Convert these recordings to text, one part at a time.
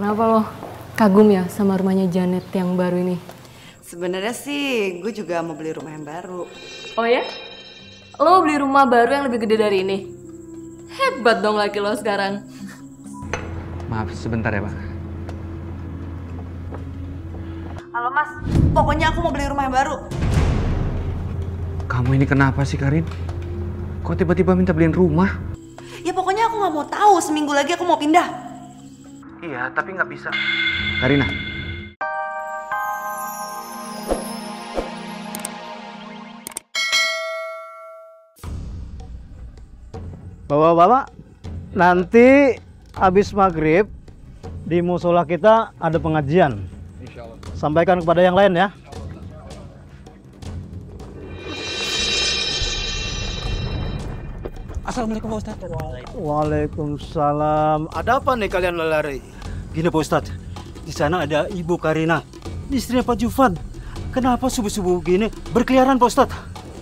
Kenapa lo kagum ya sama rumahnya Janet yang baru ini? Sebenarnya sih gue juga mau beli rumah yang baru. Oh ya? Lo mau beli rumah baru yang lebih gede dari ini? Hebat dong laki lo sekarang. Maaf, sebentar ya, Pak. Halo Mas, pokoknya aku mau beli rumah yang baru. Kamu ini kenapa sih, Karin? Kok tiba-tiba minta beliin rumah? Ya pokoknya aku nggak mau tahu, seminggu lagi aku mau pindah. Iya, tapi nggak bisa. Karina. Bapak-bapak, nanti habis maghrib di musola kita ada pengajian. Sampaikan kepada yang lain ya. Assalamualaikum Pak Ustadz. Waalaikumsalam. Ada apa nih kalian lari? Gini Pak Ustadz, di sana ada Ibu Karina, istrinya Pak Jufan. Kenapa subuh-subuh gini berkeliaran Pak Ustadz?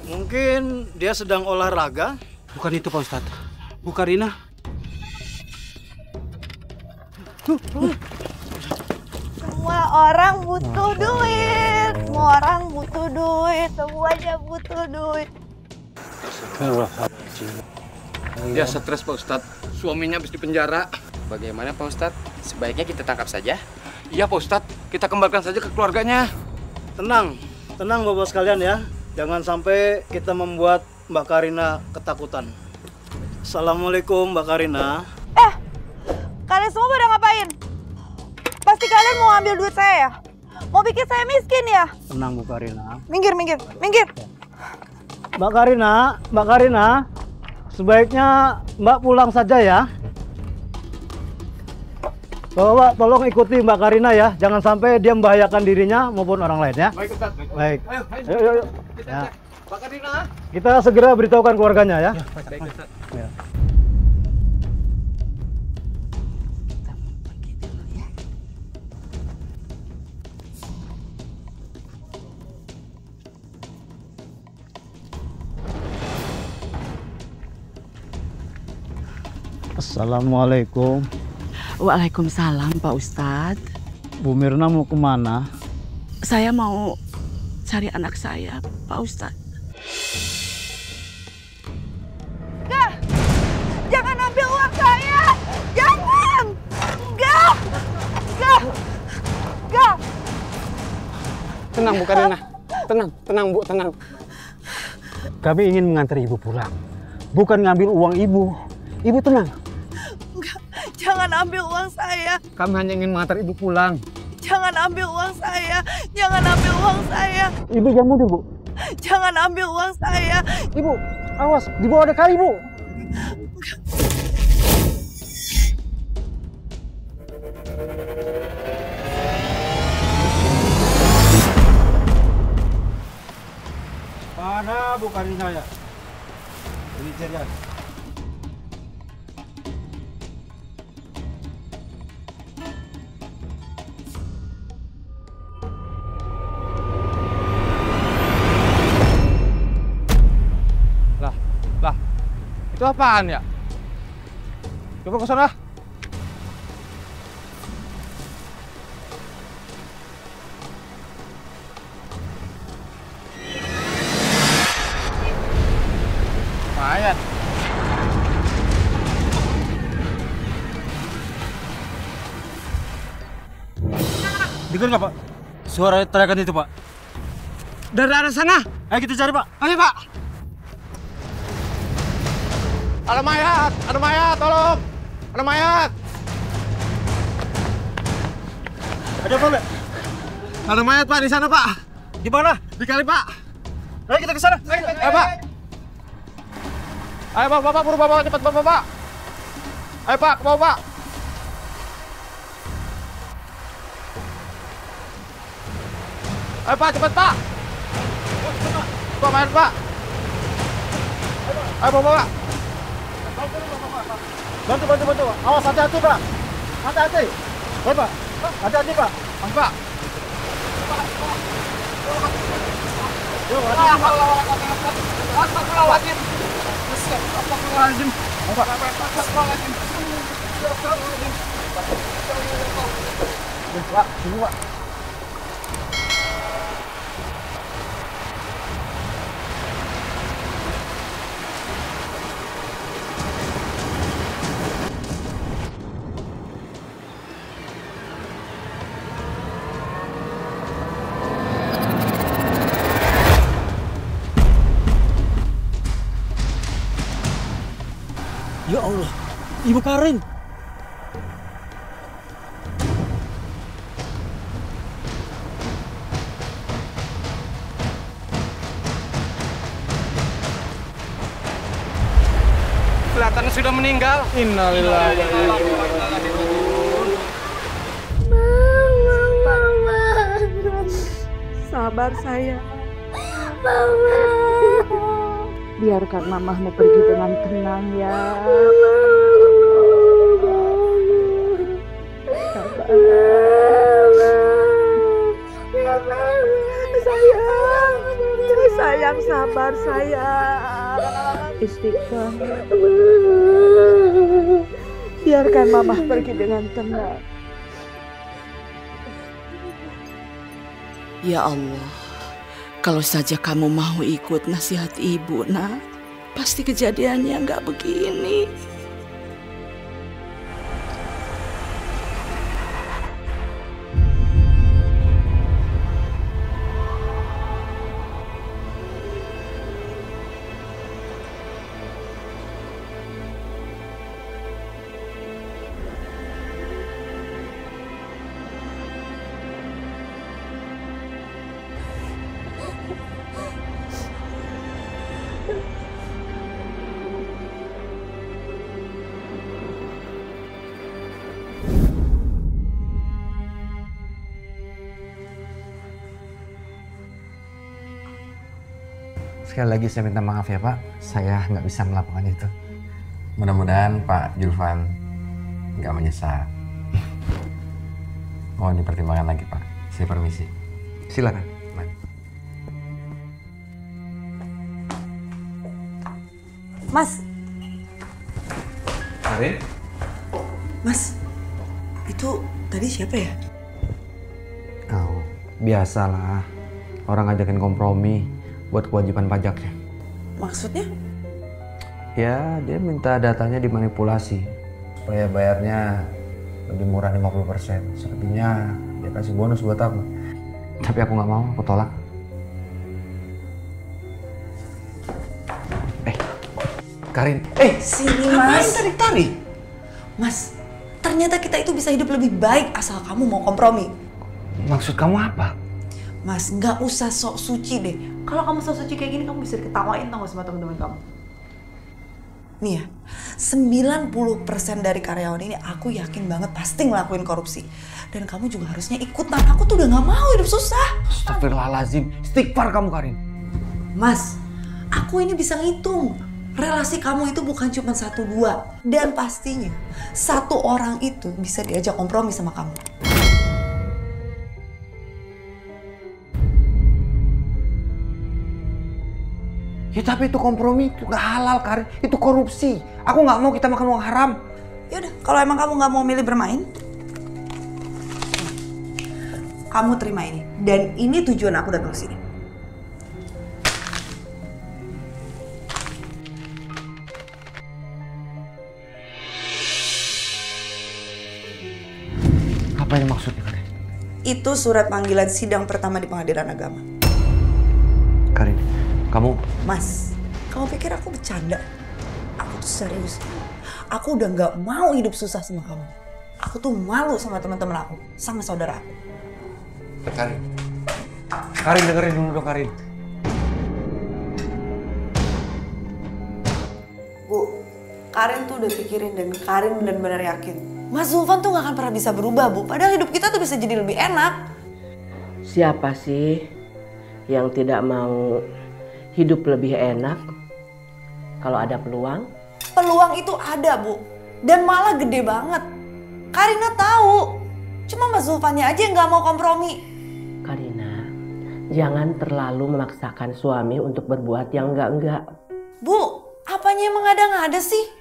Mungkin dia sedang olahraga. Bukan itu Pak Ustadz. Bu Karina. Semua orang butuh duit. Semua orang butuh duit. Semuanya butuh duit. Dia stres, Pak Ustadz. Suaminya habis di penjara. Bagaimana Pak Ustadz? Sebaiknya kita tangkap saja. Iya, Pak Ustadz. Kita kembalikan saja ke keluarganya. Tenang, tenang bapak sekalian ya. Jangan sampai kita membuat Mbak Karina ketakutan. Assalamualaikum Mbak Karina. Kalian semua pada ngapain? Pasti kalian mau ambil duit saya ya? Mau bikin saya miskin ya? Tenang Bu Karina. Minggir, minggir, minggir. Mbak Karina, sebaiknya Mbak pulang saja ya. Bapak, tolong ikuti Mbak Karina ya. Jangan sampai dia membahayakan dirinya maupun orang lain ya. Baik, Ustadz. Baik. Ayo. Ya. Pak Karina. Kita segera beritahukan keluarganya ya. Baik, Ustadz. Ya. Assalamualaikum. Waalaikumsalam Pak Ustadz. Bu Mirna mau kemana? Saya mau cari anak saya Pak Ustadz. Jangan ambil uang saya. Jangan. Enggak. Tenang Bu Karina. Tenang Bu, tenang. Kami ingin mengantar Ibu pulang. Bukan ngambil uang Ibu. Ibu tenang. Jangan ambil uang saya. Kami hanya ingin mengantar Ibu pulang. Jangan ambil uang saya. Jangan ambil uang saya. Ibu jangan mundur Bu. Jangan ambil uang saya. Ibu, awas. Di bawah ada kali Bu. Mana Bu Karina ya? Ini ceria. Lah, itu apaan ya? Coba ke sana. Mayat. Dengar nggak Pak? Suara teriakan itu Pak. Dari arah sana. Ayo kita cari Pak. Ayo, Pak. Ada mayat, tolong. Ada mayat. Ada apa Mbak? Ada mayat, Pak, di sana, Pak. Di mana? Di kali, Pak. Ayo kita ke sana. Ayo, Pak. Ayo, Pak, Bapak, buru Bapak, cepat, Bapak. Ayo, Pak, ke bawah, Pak. Ayo, Pak, cepat, Pak. Pak, mayat, Pak. Ayo, Bapak. Bantu. Awas, hati-hati Pak. Hati-hati. Baik Pak. Hati-hati Pak. Mas, Pak. Yuk, hati-hati. Astagfirullahaladzim. Pak, sini Pak. Ya Allah, Ibu Karin. Kelihatannya sudah meninggal. Innalillahi. Sabar sayang. Biarkan mamahmu pergi dengan tenang ya. Sabar. Sayang sabar sayang. Istighfar. Biarkan mamah pergi dengan tenang. Ya Allah, kalau saja kamu mau ikut nasihat ibu, nak, pasti kejadiannya nggak begini. Sekali lagi saya minta maaf ya Pak, saya nggak bisa melakukan itu. Mudah-mudahan Pak Julvan nggak menyesal. Mohon dipertimbangkan lagi Pak. Saya permisi. Silakan. Mas. Karin? Mas, itu tadi siapa ya? Oh, biasalah. Orang ngajakin kompromi buat kewajiban pajaknya. Maksudnya? Ya, dia minta datanya dimanipulasi supaya bayarnya lebih murah 50%. Selebihnya dia kasih bonus buat aku. Tapi aku nggak mau, aku tolak. Karin, sini Mas. Tarik-tarik. Mas, ternyata kita itu bisa hidup lebih baik asal kamu mau kompromi. Maksud kamu apa? Mas, nggak usah sok suci deh. Kalau kamu sok suci kayak gini, kamu bisa diketawain tau gak sama teman-teman kamu. Nih ya, 90% dari karyawan ini aku yakin banget pasti ngelakuin korupsi. Dan kamu juga harusnya ikutan. Aku tuh udah gak mau hidup susah. Astagfirullahaladzim, istighfar kamu Karin. Mas, aku ini bisa ngitung. Relasi kamu itu bukan cuma 1-2. Dan pastinya, satu orang itu bisa diajak kompromi sama kamu. Ya tapi itu kompromi, itu gak halal Karin, itu korupsi. Aku gak mau kita makan uang haram. Yaudah, kalau emang kamu gak mau milih bermain, kamu terima ini. Dan ini tujuan aku datang ke sini. Apa yang maksudnya Karin? Itu surat panggilan sidang pertama di pengadilan agama. Karin, kamu... Mas, kamu pikir aku bercanda? Aku tuh serius. Aku udah gak mau hidup susah sama kamu. Aku tuh malu sama teman-teman aku, sama saudara aku. Karin dengerin dulu dong Karin. Bu, Karin tuh udah pikirin dan Karin benar-benar yakin. Mas Zulfan tuh gak akan pernah bisa berubah, Bu. Padahal hidup kita tuh bisa jadi lebih enak. Siapa sih yang tidak mau hidup lebih enak kalau ada peluang? Peluang itu ada, Bu. Dan malah gede banget. Karina tahu. Cuma Mas Zulfannya aja yang gak mau kompromi. Karina, jangan terlalu memaksakan suami untuk berbuat yang enggak-enggak. Bu, apanya emang ada-ngada sih?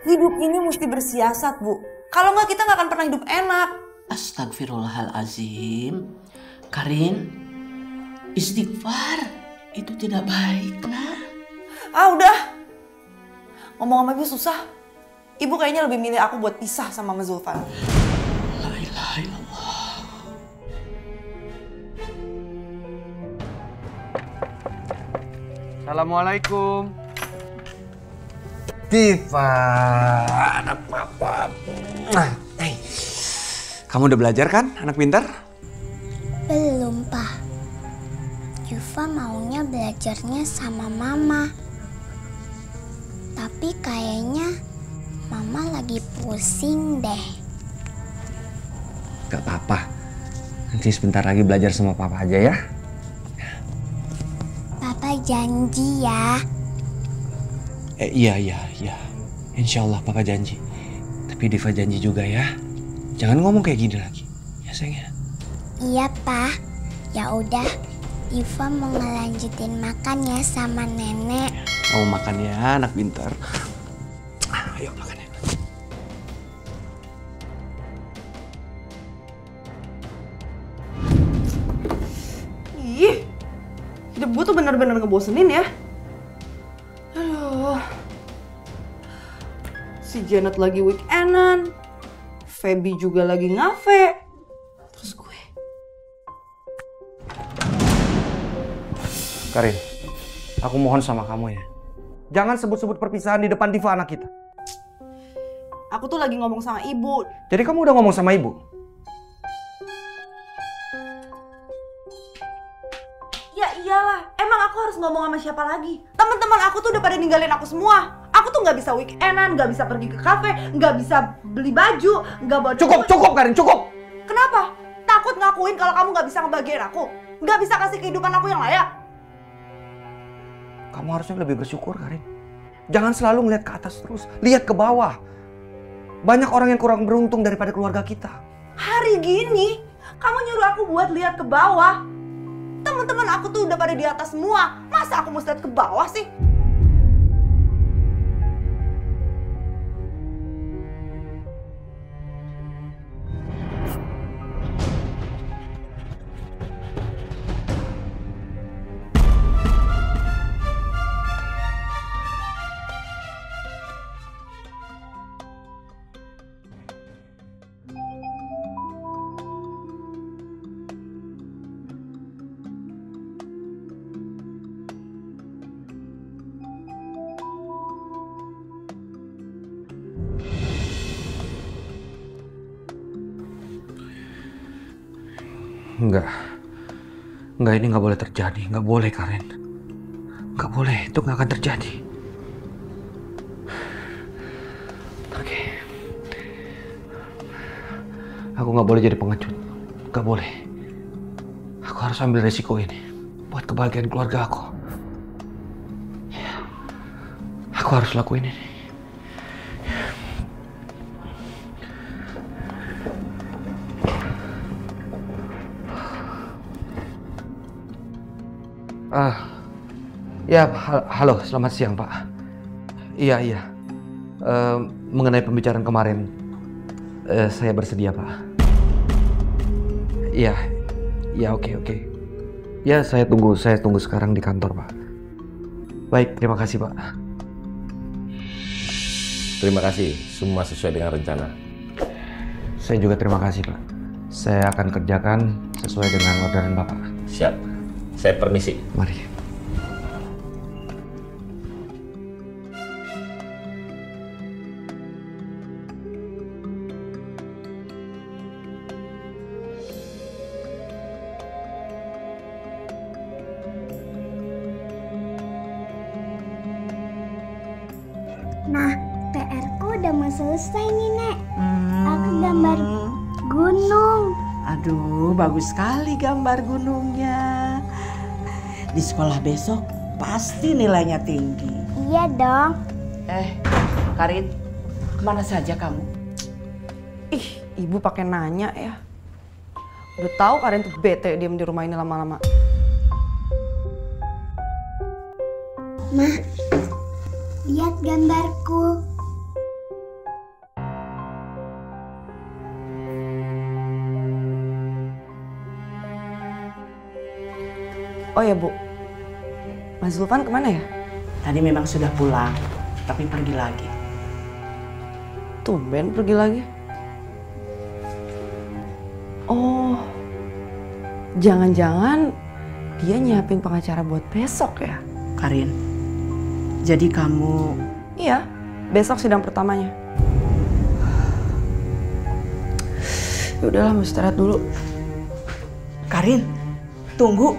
Hidup ini mesti bersiasat, Bu. Kalau nggak kita nggak akan pernah hidup enak. Astagfirullahalazim. Karin, istighfar itu tidak baik, nak. Ah udah. Ngomong sama Ibu susah. Ibu kayaknya lebih milih aku buat pisah sama Mas Zulfan. La ilaha illallah. Assalamualaikum. Diva, anak papa. Hey, kamu udah belajar kan, anak pintar? Belum, Pak. Jufa maunya belajarnya sama Mama. Tapi kayaknya Mama lagi pusing deh. Gak apa-apa. Nanti sebentar lagi belajar sama papa aja ya. Papa janji ya. Iya. Insya Allah papa janji. Tapi Diva janji juga ya. Jangan ngomong kayak gini lagi. Ya sayang ya. Iya, Pak. Ya udah, Diva mau ngelanjutin makan ya sama nenek. Kamu makan ya, anak pintar. Ayo makan ya. Ih, hidup gue tuh bener-bener ngebosenin ya. Aduh. Si Janet lagi weekendan. Feby juga lagi ngafe. Terus gue. Karin, aku mohon sama kamu ya. Jangan sebut-sebut perpisahan di depan Diva anak kita. Aku tuh lagi ngomong sama ibu. Jadi kamu udah ngomong sama ibu? Ya iyalah, emang aku harus ngomong sama siapa lagi? Teman-teman aku tuh udah pada ninggalin aku semua. Aku tuh nggak bisa weekendan, nggak bisa pergi ke kafe, nggak bisa beli baju, nggak bawa. Cukup Karin, cukup. Kenapa? Takut ngakuin kalau kamu nggak bisa ngebahagiain aku, nggak bisa kasih kehidupan aku yang layak. Kamu harusnya lebih bersyukur, Karin. Jangan selalu ngeliat ke atas terus, lihat ke bawah. Banyak orang yang kurang beruntung daripada keluarga kita. Hari gini, kamu nyuruh aku buat lihat ke bawah. Teman-teman aku tuh udah pada di atas semua. Masa aku mesti lihat ke bawah sih? Enggak, ini nggak boleh terjadi. Nggak boleh, Karin. Nggak boleh, itu nggak akan terjadi. Oke. Aku nggak boleh jadi pengecut. Nggak boleh. Aku harus ambil resiko ini buat kebahagiaan keluarga aku. Aku harus lakuin ini. Halo, selamat siang Pak. Iya. Mengenai pembicaraan kemarin, saya bersedia Pak. Iya, oke. Ya, saya tunggu sekarang di kantor Pak. Baik, terima kasih Pak. Terima kasih, semua sesuai dengan rencana. Saya juga terima kasih Pak. Saya akan kerjakan sesuai dengan orderan Bapak. Siap, saya permisi. Mari. Nah, PR-ku udah mau selesai nih, Nek. Aku gambar gunung. Aduh, bagus sekali gambar gunungnya. Di sekolah besok pasti nilainya tinggi. Iya dong. Karin, kemana saja kamu? Ih, ibu pakai nanya ya. Udah tahu Karin tuh bete diem di rumah ini lama-lama. Ma, lihat gambarku. Oh ya Bu, Mas Zulfan kemana ya? Tadi memang sudah pulang, tapi pergi lagi. Tumben pergi lagi. Oh, jangan-jangan dia nyiapin pengacara buat besok ya? Karin, jadi kamu... Iya, besok sidang pertamanya. Ya udahlah, mau istirahat dulu. Karin, tunggu.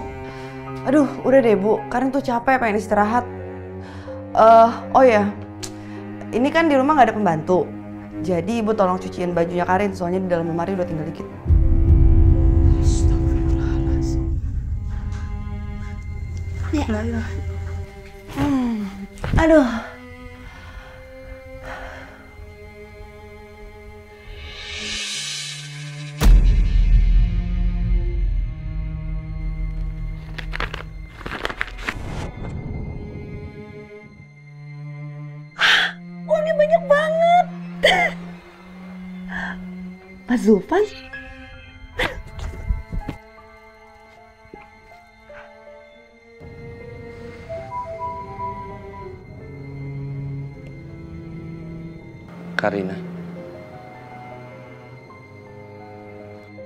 Aduh, udah deh Bu, Karin tuh capek pengen istirahat. Oh ya, ini kan di rumah nggak ada pembantu. Jadi Ibu tolong cuciin bajunya Karin, soalnya di dalam lemari udah tinggal dikit. Astagfirullahaladzim. Ya. Aduh. Uangnya banyak banget. Mas Zulfan? Karina.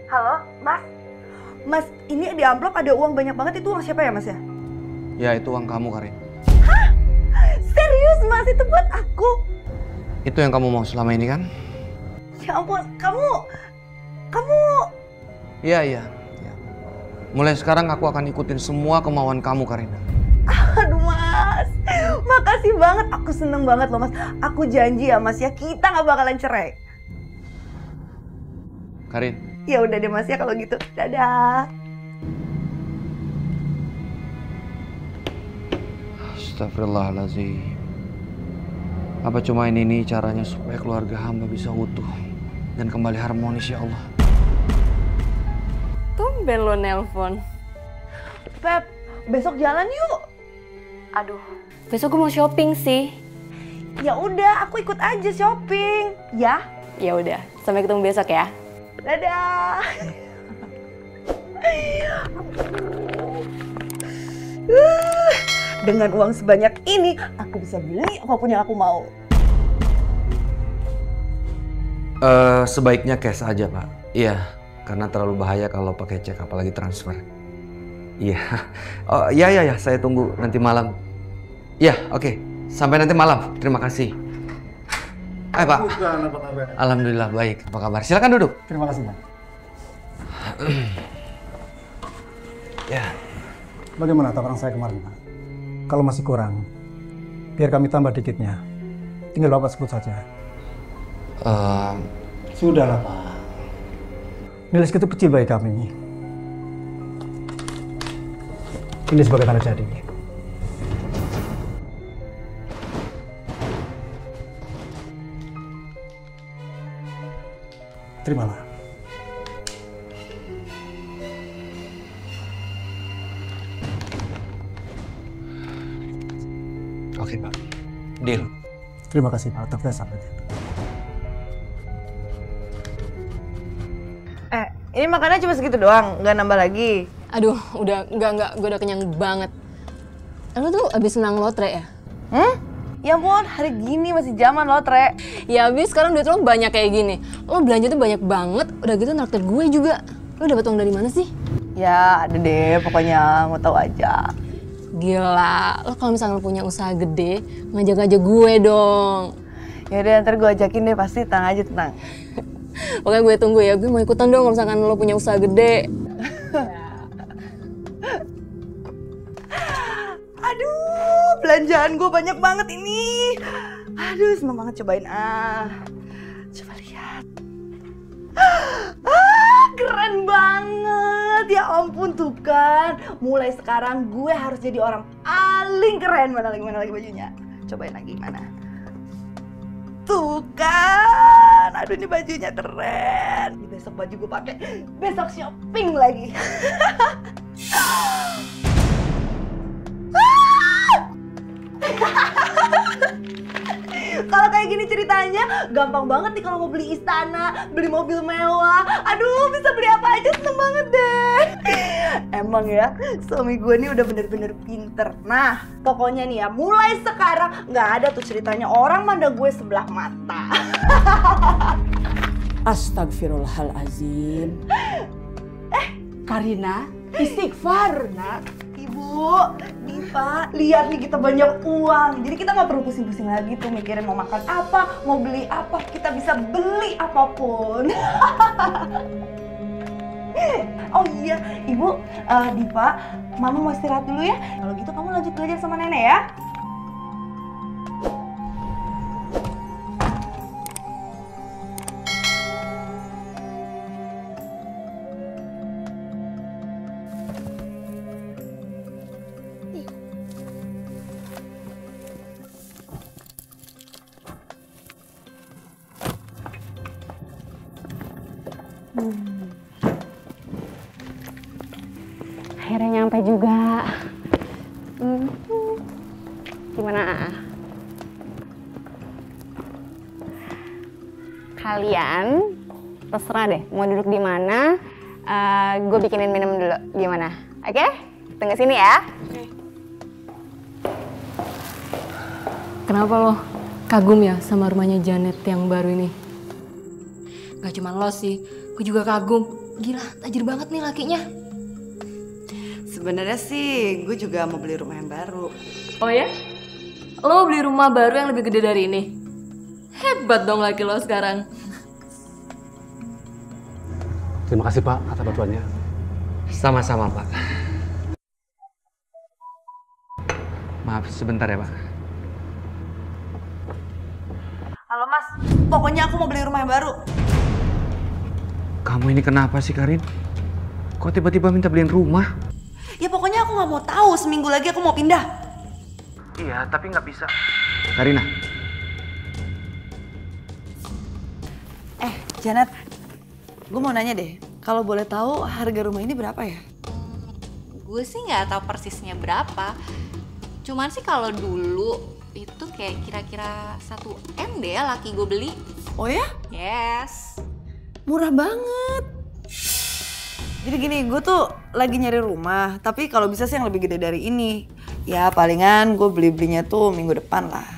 Halo, Mas. Mas, ini di amplop ada uang banyak banget. Itu uang siapa ya, Mas ya? Ya, itu uang kamu, Karin. Hah? Serius, Mas? Itu buat aku? Itu yang kamu mau selama ini kan? Ya ampun, kamu... Iya. Mulai sekarang aku akan ikutin semua kemauan kamu, Karina. Aduh, Mas. Makasih banget. Aku seneng banget loh, Mas. Aku janji ya, Mas ya, kita nggak bakalan cerai. Karin. Ya udah deh, Mas ya, kalau gitu. Dadah. Astagfirullahaladzim. Apa cuma ini caranya supaya keluarga hamba bisa utuh dan kembali harmonis, ya Allah? Tumben lo nelpon. Pep, besok jalan yuk. Aduh, besok gue mau shopping sih. Ya udah, aku ikut aja shopping. Ya? Ya udah, sampai ketemu besok ya. Dadah. Dengan uang sebanyak ini, aku bisa beli apapun yang aku mau. Sebaiknya cash aja, Pak. Iya, karena terlalu bahaya kalau pakai cek, apalagi transfer. Iya. Oh, ya, saya tunggu nanti malam. Iya, oke. Sampai nanti malam. Terima kasih. Pak. Alhamdulillah baik. Apa kabar? Silakan duduk. Terima kasih, Pak. Ya. Bagaimana tawaran saya kemarin, Pak? Kalau masih kurang, biar kami tambah dikitnya. Tinggal Bapak sebut saja. Sudahlah, Pak. Nilai segitu kecil bagi kami. Ini sebagai tanda jadi. Terimalah. Oke, Pak. Deal. Terima kasih, Pak. Tapi sampai. Ini makannya cuma segitu doang, nggak nambah lagi. Aduh, enggak, gue udah kenyang banget. Lu tuh abis menang lotre ya? Ya ampun, hari gini masih zaman lotre. Ya abis sekarang duit lo banyak kayak gini. Lo belanja tuh banyak banget, udah gitu naktir gue juga. Lo dapet uang dari mana sih? Ya ada deh, pokoknya mau tahu aja. Gila, lo kalau misalnya lo punya usaha gede, ngajak-ngajak gue dong. Ya udah, ntar gue ajakin deh, pasti tenang aja, tenang. Pokoknya gue tunggu ya, gue mau ikutan dong kalau misalkan lo punya usaha gede. Aduh, belanjaan gue banyak banget ini. Aduh, seneng banget cobain. Coba lihat. Keren banget. Ya ampun, tuh kan. Mulai sekarang gue harus jadi orang paling keren. Mana lagi bajunya? Cobain lagi, mana? Tuh kan. Aduh, ini bajunya keren. Besok baju gue pakai. Besok shopping lagi. Kalau kayak gini ceritanya gampang banget nih kalau mau beli istana, beli mobil mewah. Aduh, bisa beli apa aja, seneng banget deh. Emang ya, suami gue nih udah bener-bener pinter. Nah, pokoknya nih ya, mulai sekarang nggak ada tuh ceritanya orang mandang gue sebelah mata. Astagfirullahalazim. Karina, istighfar, nak. Ibu, Diva, lihat nih kita banyak uang. Jadi kita nggak perlu pusing-pusing lagi tuh mikirin mau makan apa, mau beli apa. Kita bisa beli apapun. Oh iya, Ibu, Diva, Mama mau istirahat dulu ya. Kalau gitu kamu lanjut belajar sama Nenek ya. Akhirnya nyampe juga. Gimana? Kalian terserah deh mau duduk di mana. Gue bikinin minum dulu. Gimana? Oke? Tunggu sini ya. Kenapa lo kagum ya sama rumahnya Janet yang baru ini? Gak cuma lo sih, gue juga kagum. Gila, tajir banget nih lakinya. Sebenarnya sih gue juga mau beli rumah yang baru. Oh ya? Lo beli rumah baru yang lebih gede dari ini? Hebat dong laki lo sekarang. Terima kasih Pak atas bantuannya. Sama-sama Pak. Maaf sebentar ya Pak. Halo Mas, pokoknya aku mau beli rumah yang baru. Kamu ini kenapa sih Karin? Kok tiba-tiba minta beliin rumah? Ya pokoknya aku nggak mau tahu, seminggu lagi aku mau pindah. Iya, tapi nggak bisa. Karina. Janet, gue mau nanya deh, kalau boleh tahu harga rumah ini berapa ya? Gue sih nggak tahu persisnya berapa. Cuman sih kalau dulu itu kayak kira-kira 1 M deh laki gue beli. Oh ya? Yes. Murah banget. Jadi gini, gue tuh lagi nyari rumah, tapi kalau bisa sih yang lebih gede dari ini. Ya palingan gue beli-belinya tuh minggu depan lah.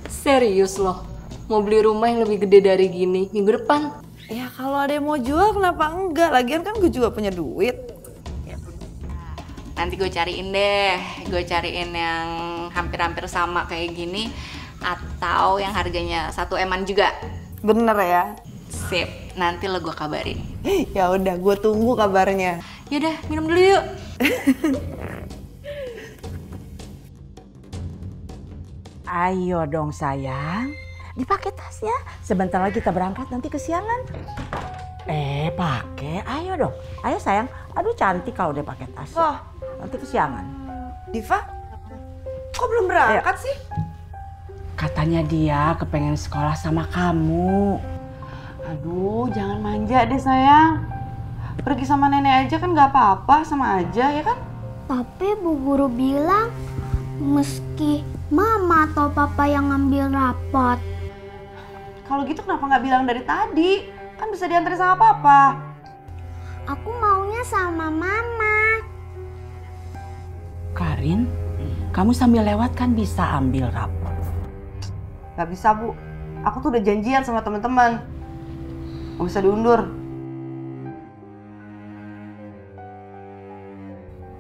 Serius loh? Mau beli rumah yang lebih gede dari gini minggu depan? Ya kalau ada yang mau jual kenapa enggak? Lagian kan gue juga punya duit. Nanti gue cariin deh, gue cariin yang hampir-hampir sama kayak gini atau yang harganya 1 M-an juga. Bener ya? Sip, nanti lo gue kabarin. Ya udah, gue tunggu kabarnya. Yaudah, minum dulu yuk. Ayo dong sayang, dipakai tasnya. Sebentar lagi kita berangkat, nanti kesiangan. Pakai, ayo dong. Ayo sayang, aduh cantik kalau udah pakai tas. Wah, nanti kesiangan. Diva, kok belum berangkat sih? Katanya dia kepengen sekolah sama kamu. Aduh, jangan manja deh sayang. Pergi sama nenek aja kan gak apa-apa, sama aja ya kan? Tapi Bu Guru bilang meski Mama atau Papa yang ngambil rapot. Kalau gitu kenapa nggak bilang dari tadi? Kan bisa diantar sama Papa. Aku maunya sama Mama. Karin, kamu sambil lewat kan bisa ambil rapot. Gak bisa Bu, aku tuh udah janjian sama teman-teman. Gak bisa diundur.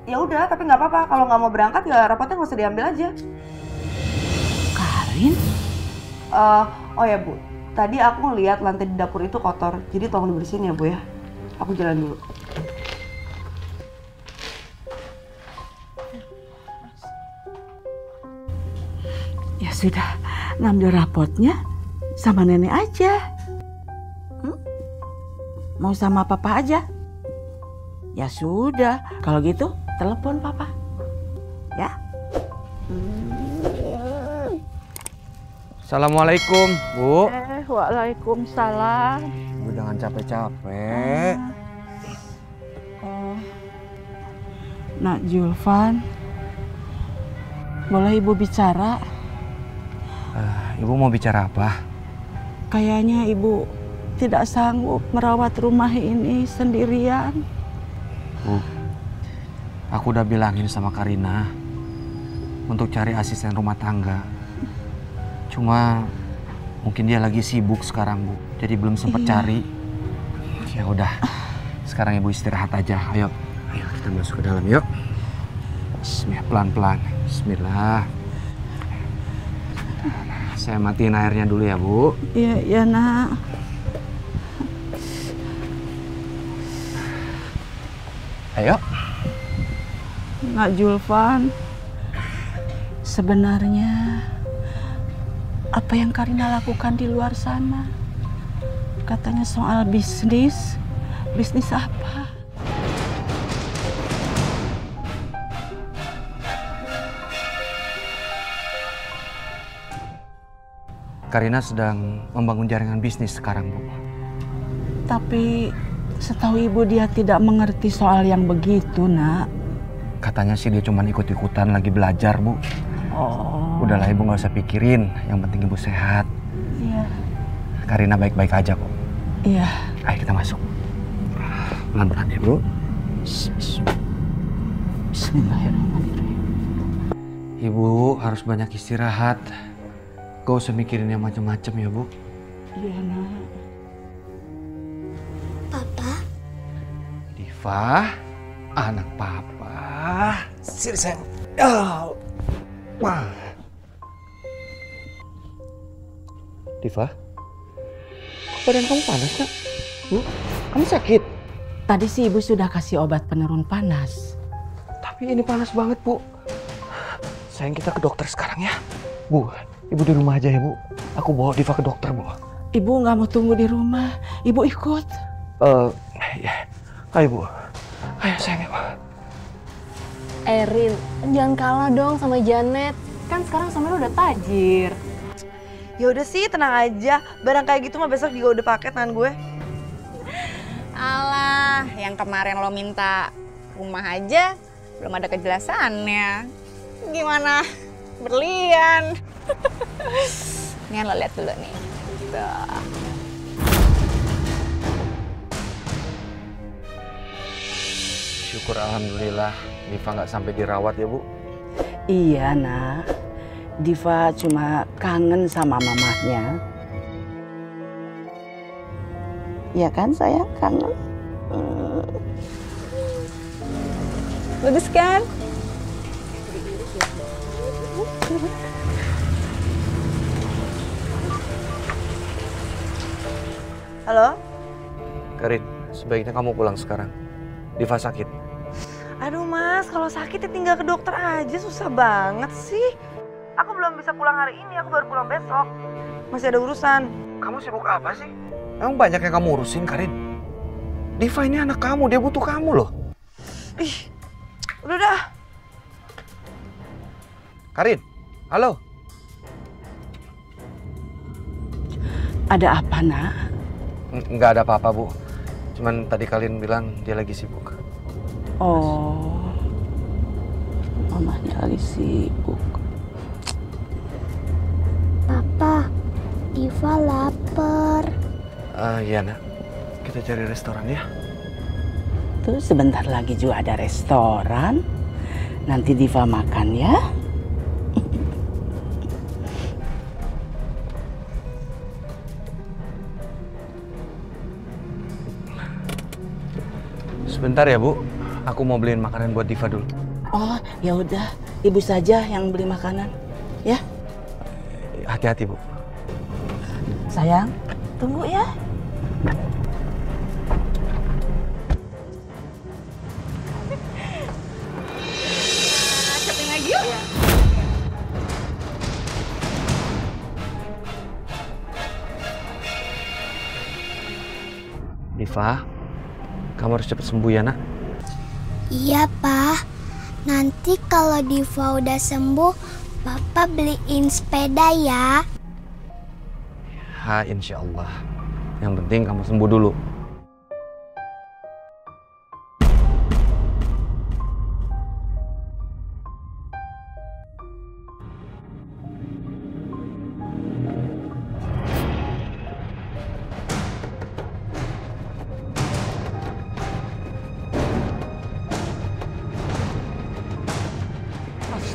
Ya udah, tapi nggak apa-apa. Kalau nggak mau berangkat ya rapotnya nggak usah diambil aja. Karin? Oh ya Bu, tadi aku ngeliat lantai di dapur itu kotor. Jadi tolong dibersihin ya Bu ya. Aku jalan dulu. Ya sudah, ngambil rapotnya sama nenek aja. Mau sama Papa aja? Ya sudah, kalau gitu telepon Papa. Ya. Assalamualaikum, Bu. Waalaikumsalam. Bu jangan capek-capek. Nak Julfan, boleh Ibu bicara? Ibu mau bicara apa? Kayaknya ibu tidak sanggup merawat rumah ini sendirian. Bu, aku udah bilangin sama Karina untuk cari asisten rumah tangga. Cuma mungkin dia lagi sibuk sekarang, Bu. Jadi belum sempat cari. Ya udah. Sekarang Ibu istirahat aja. Ayo kita masuk ke dalam yuk. Bismillah, pelan-pelan. Bismillah. Saya matiin airnya dulu ya, Bu. Iya, Nak. Ayo. Nak Julfan, sebenarnya apa yang Karina lakukan di luar sana? Katanya soal bisnis. Bisnis apa? Karina sedang membangun jaringan bisnis sekarang, Bu. Tapi setahu ibu dia tidak mengerti soal yang begitu, Nak. Katanya sih dia cuma ikut-ikutan lagi belajar, Bu. Oh. Udahlah Ibu nggak usah pikirin. Yang penting Ibu sehat. Iya. Karina baik-baik aja kok. Iya. Ayo kita masuk. Pelan-pelan ya, Bu. Bismillahirrahmanirrahim. Ibu harus banyak istirahat. Gak usah mikirin yang macam-macam ya, Bu. Iya, Nak. Papa. Diva, anak Papa. Sini sayang. Oh. Wah. Diva, kok badan kamu panas, Nak? Bu, kamu sakit? Tadi sih ibu sudah kasih obat penurun panas. Tapi ini panas banget, Bu. Sayang, kita ke dokter sekarang ya. Bu, Ibu di rumah aja ya, Bu. Aku bawa Diva ke dokter, Bu. Ibu nggak mau tunggu di rumah. Ibu ikut. Ya. Ayo, Bu. Ayo, sayang, Bu. Erin, jangan kalah dong sama Janet. Kan sekarang Samuel udah tajir. Ya udah sih, tenang aja. Barang kayak gitu mah besok juga udah pakai tangan gue. Alah, yang kemarin lo minta rumah aja belum ada kejelasannya. Gimana? Berlian. Ini lo lihat dulu nih. Tuh. Syukur alhamdulillah Diva nggak sampai dirawat ya, Bu. Iya, Nak. Diva cuma kangen sama mamahnya. Iya kan, sayang? Kangen. Bagus kan? Halo? Karin, sebaiknya kamu pulang sekarang. Diva sakit. Aduh mas, kalau sakit ya tinggal ke dokter aja, susah banget sih. Aku belum bisa pulang hari ini, aku baru pulang besok. Masih ada urusan. Kamu sibuk apa sih? Emang banyak yang kamu urusin, Karin? Diva ini anak kamu, dia butuh kamu loh. Ih, udah dah. Karin, halo? Ada apa, Nak? Nggak ada apa-apa, Bu. Cuman tadi kalian bilang dia lagi sibuk. Oh, mamahnya lagi sibuk. Papa, Diva lapar. Iya, Nak. Kita cari restoran ya. Tuh sebentar lagi juga ada restoran. Nanti Diva makan ya. Sebentar ya, Bu. Aku mau beliin makanan buat Diva dulu. Oh, ya udah. Ibu saja yang beli makanan. Ya. Hati-hati, Bu. Sayang, tunggu ya. Shopping lagi yuk. Diva, kamu harus cepat sembuh ya, Nak. Iya, Pak. Nanti kalau Diva udah sembuh, Papa beliin sepeda ya. Ha, insya Allah. Yang penting kamu sembuh dulu.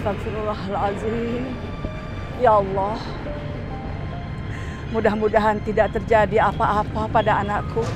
Astagfirullahaladzim. Ya Allah, mudah-mudahan tidak terjadi apa-apa pada anakku.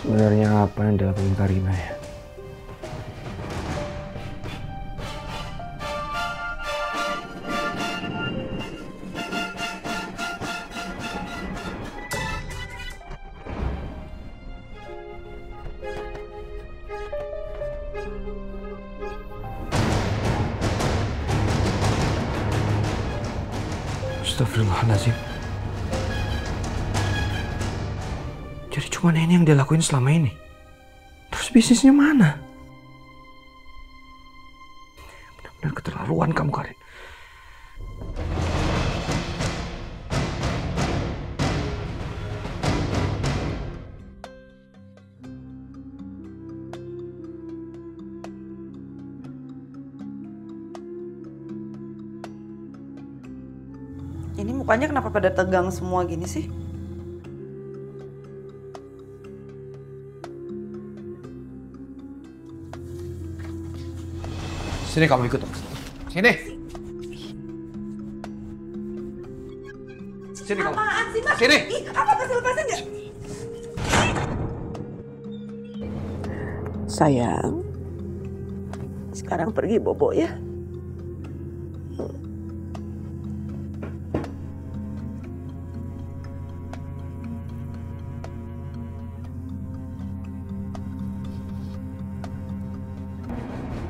Sebenarnya apa yang dilakukan Karina ya? Astagfirullahaladzim. Jadi cuma ini yang dia lakuin selama ini. Terus bisnisnya mana? Benar-benar keterlaluan kamu, Karin. Ini mukanya kenapa pada tegang semua gini sih? Sini kamu ikut. Sini. Sini kamu. Apaan sih, Mas? Sini. Ih, apa lepasin nggak? Sayang, sekarang pergi bobo ya.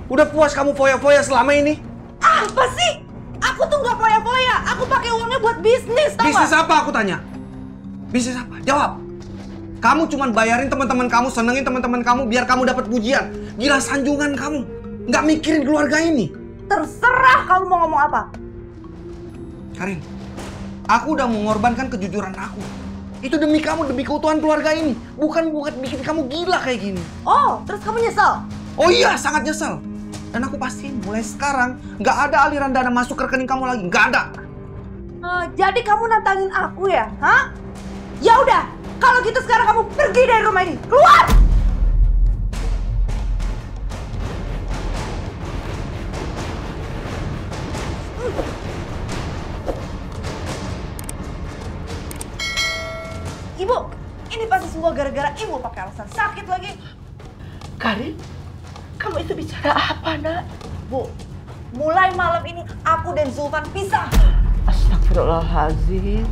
Udah puas kamu foya-foya selama ini? Apa sih? Aku tuh nggak foya-foya. Aku pakai uangnya buat bisnis, tau Bisnis nggak? apa aku tanya? Bisnis apa? Jawab. Kamu cuman bayarin teman-teman kamu, senengin teman-teman kamu biar kamu dapat pujian. Gila sanjungan kamu. Nggak mikirin keluarga ini. Terserah kamu mau ngomong apa. Karin, aku udah mengorbankan kejujuran aku. Itu demi kamu, demi keutuhan keluarga ini. Bukan buat bikin kamu gila kayak gini. Oh, terus kamu nyesel? Oh iya, sangat nyesel. Dan aku pastiin mulai sekarang nggak ada aliran dana masuk ke rekening kamu lagi. Nggak ada. Jadi kamu nantangin aku ya? Hah? Ya udah, kalau gitu sekarang kamu pergi dari rumah ini. Keluar! Ibu, ini pasti semua gara-gara ibu pakai alasan sakit lagi. Karin, kamu itu bicara apa, nak? Bu, mulai malam ini aku dan Zulfan pisah. Astagfirullahaladzim.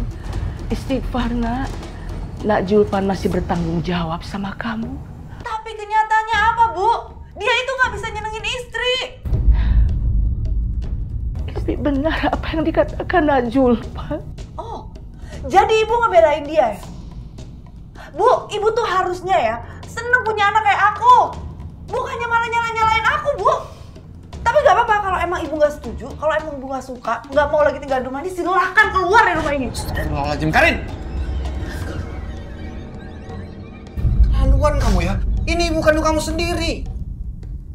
Istighfar, nak. Nak Zulfan masih bertanggung jawab sama kamu. Tapi kenyataannya apa, Bu? Dia itu nggak bisa nyenengin istri. Istri benar apa yang dikatakan Nak Zulfan. Oh, jadi ibu ngebelain dia ya? Bu, ibu tuh harusnya ya seneng punya anak kayak aku. Bukannya malah nyalain aku, Bu. Tapi gak apa-apa kalau emang ibu gak setuju, kalau emang ibu gak suka, gak mau lagi tinggal di rumah ini, silahkan keluar dari rumah ini. Astagfirullahaladzim, Karin! Haluan kamu ya? Ini bukan kamu sendiri.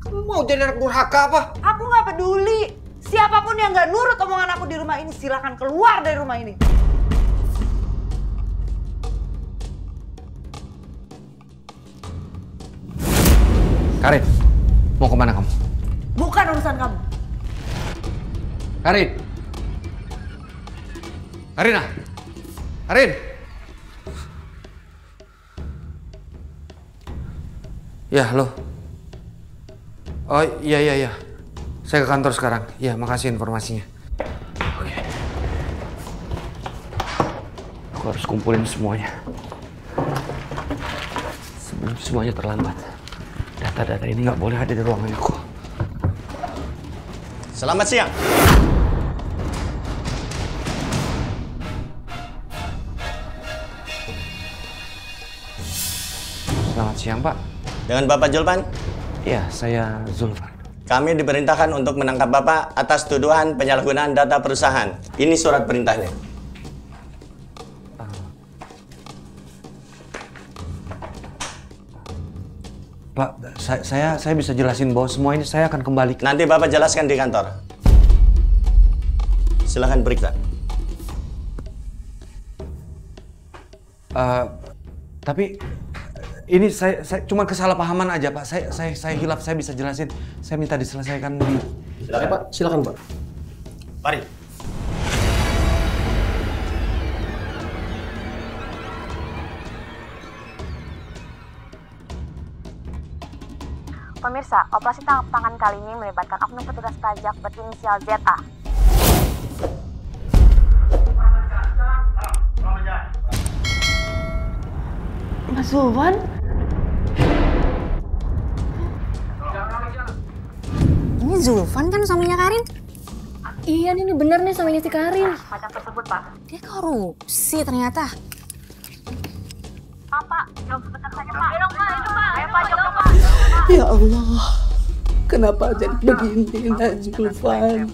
Kamu mau jadi anak durhaka apa? Aku gak peduli. Siapapun yang gak nurut omongan aku di rumah ini, silahkan keluar dari rumah ini. Karin, mau kemana kamu? Bukan urusan kamu. Karin! Karina! Karin! Ya, halo. Oh, iya. Saya ke kantor sekarang. Ya, makasih informasinya. Oke. Aku harus kumpulin semuanya. Sebelum semuanya terlambat. Data-data ini nggak boleh ada di ruangan aku. Selamat siang. Selamat siang, Pak. Dengan Bapak Zulfan? Iya, saya Zulfan. Kami diperintahkan untuk menangkap Bapak atas tuduhan penyalahgunaan data perusahaan. Ini surat perintahnya. Pak, saya bisa jelasin bahwa semua ini saya akan kembali. Nanti Bapak jelaskan di kantor. Silahkan periksa. Tapi ini saya cuma kesalahpahaman aja, Pak. Saya hilaf, saya bisa jelasin. Saya minta diselesaikan di. Silakan, Pak. Silakan, Pak. Mari. Pemirsa, operasi tangkap tangan kali ini melibatkan oknum petugas pajak berinisial ZA. Mas Zulfan? Ini Zulfan kan suaminya Karin? Iya nih bener nih suaminya si Karin. Pajak tersebut, Pak. Dia korupsi ternyata. Pak, jawab sebentar saja, Pak. Ayo, Pak. Ayo, Pak, jawab, Pak. Ya Allah, kenapa jadi begini Zulfan?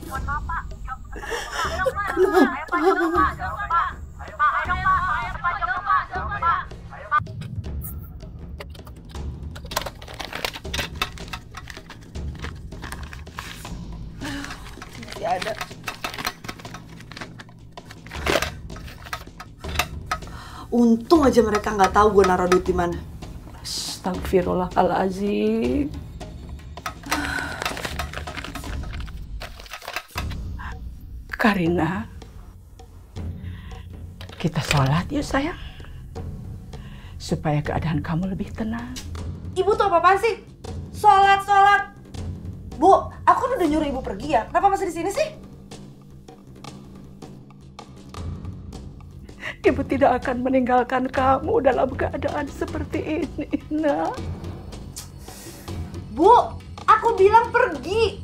Masih ada. Untung aja mereka nggak tahu gue naruh duit di mana. Astagfirullahaladzim. Karina, kita sholat yuk sayang, supaya keadaan kamu lebih tenang. Ibu tuh apa-apaan sih? Sholat. Bu, aku udah nyuruh ibu pergi ya. Kenapa masih di sini sih? Ibu tidak akan meninggalkan kamu dalam keadaan seperti ini, nak. Bu, aku bilang pergi.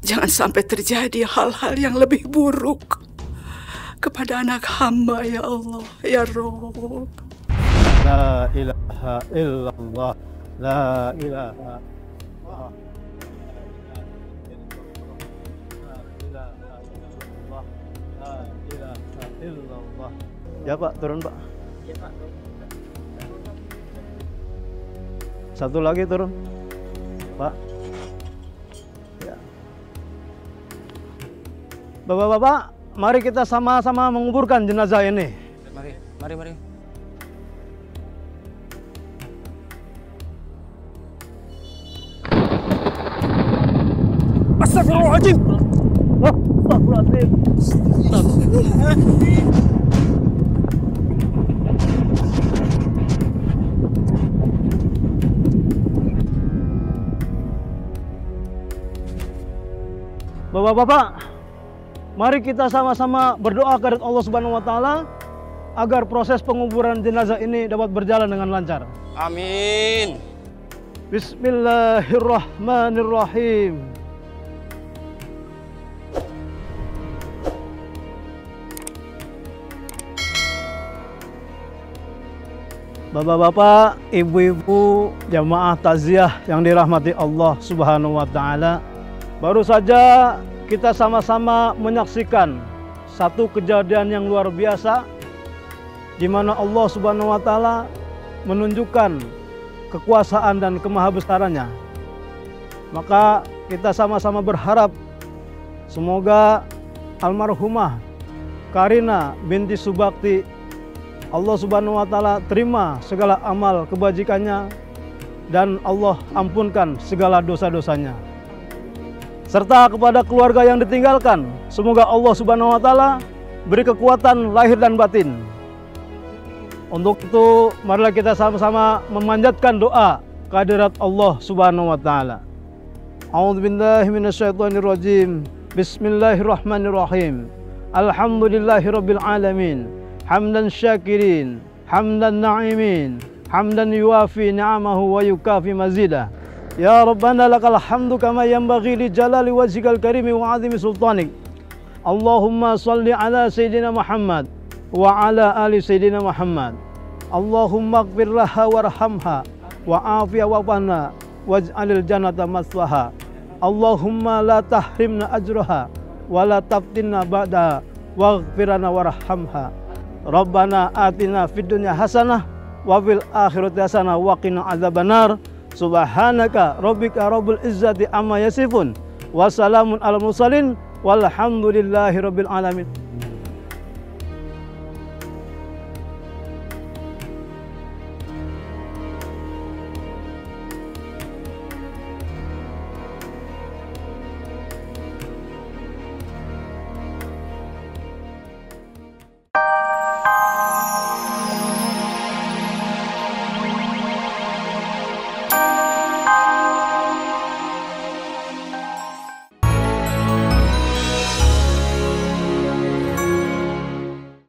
Jangan sampai terjadi hal-hal yang lebih buruk kepada anak hamba, ya Allah, ya Rabb. La ilaha illallah. La ilaha illallah. Illallah. Ya Pak, turun Pak. Ya Pak. Satu lagi turun, Pak. Ya. Bapak-bapak, mari kita sama-sama menguburkan jenazah ini. Mari. Astagfirullahaladzim. Astagfirullahaladzim. Bapak-bapak, mari kita sama-sama berdoa kepada Allah Subhanahu wa taala agar proses penguburan jenazah ini dapat berjalan dengan lancar. Amin. Bismillahirrahmanirrahim. Bapak-bapak, ibu-ibu, jamaah takziah yang dirahmati Allah Subhanahu wa taala. Baru saja kita sama-sama menyaksikan satu kejadian yang luar biasa di mana Allah Subhanahu wa taala menunjukkan kekuasaan dan kemahabesarannya. Maka kita sama-sama berharap semoga almarhumah Karina binti Subakti Allah Subhanahu wa taala terima segala amal kebajikannya dan Allah ampunkan segala dosa-dosanya. Serta kepada keluarga yang ditinggalkan, semoga Allah Subhanahu wa taala beri kekuatan lahir dan batin. Untuk itu, marilah kita sama-sama memanjatkan doa kehadirat Allah Subhanahu wa taala. A'udzubillahi minasyaitonirrajim. Bismillahirrahmanirrahim. Alhamdulillahirabbil alamin. Hamdan syakirin, hamdan na'imin, hamdan yuwafi ni'amahu wa yukafi mazidah. Ya Rabbana lakal hamdu kama yanbaghi li jalali wajhikal karimi wa azimi sultanik. Allahumma salli ala Sayyidina Muhammad wa ala ali Sayyidina Muhammad. Allahumma ighfir laha warhamha wa afiya wa'fana waj'alil jannata maswaha. Allahumma la tahrimna ajraha wa la taftinna ba'daha waghfirana warhamha. Rabbana atina fid dunya hasanah wa fil akhirati hasanah wa qina adzabannar. Subhanaka rabbika rabbil izzati amma yasifun. Wassalamun alal mursalin walhamdulillahi rabbil alamin.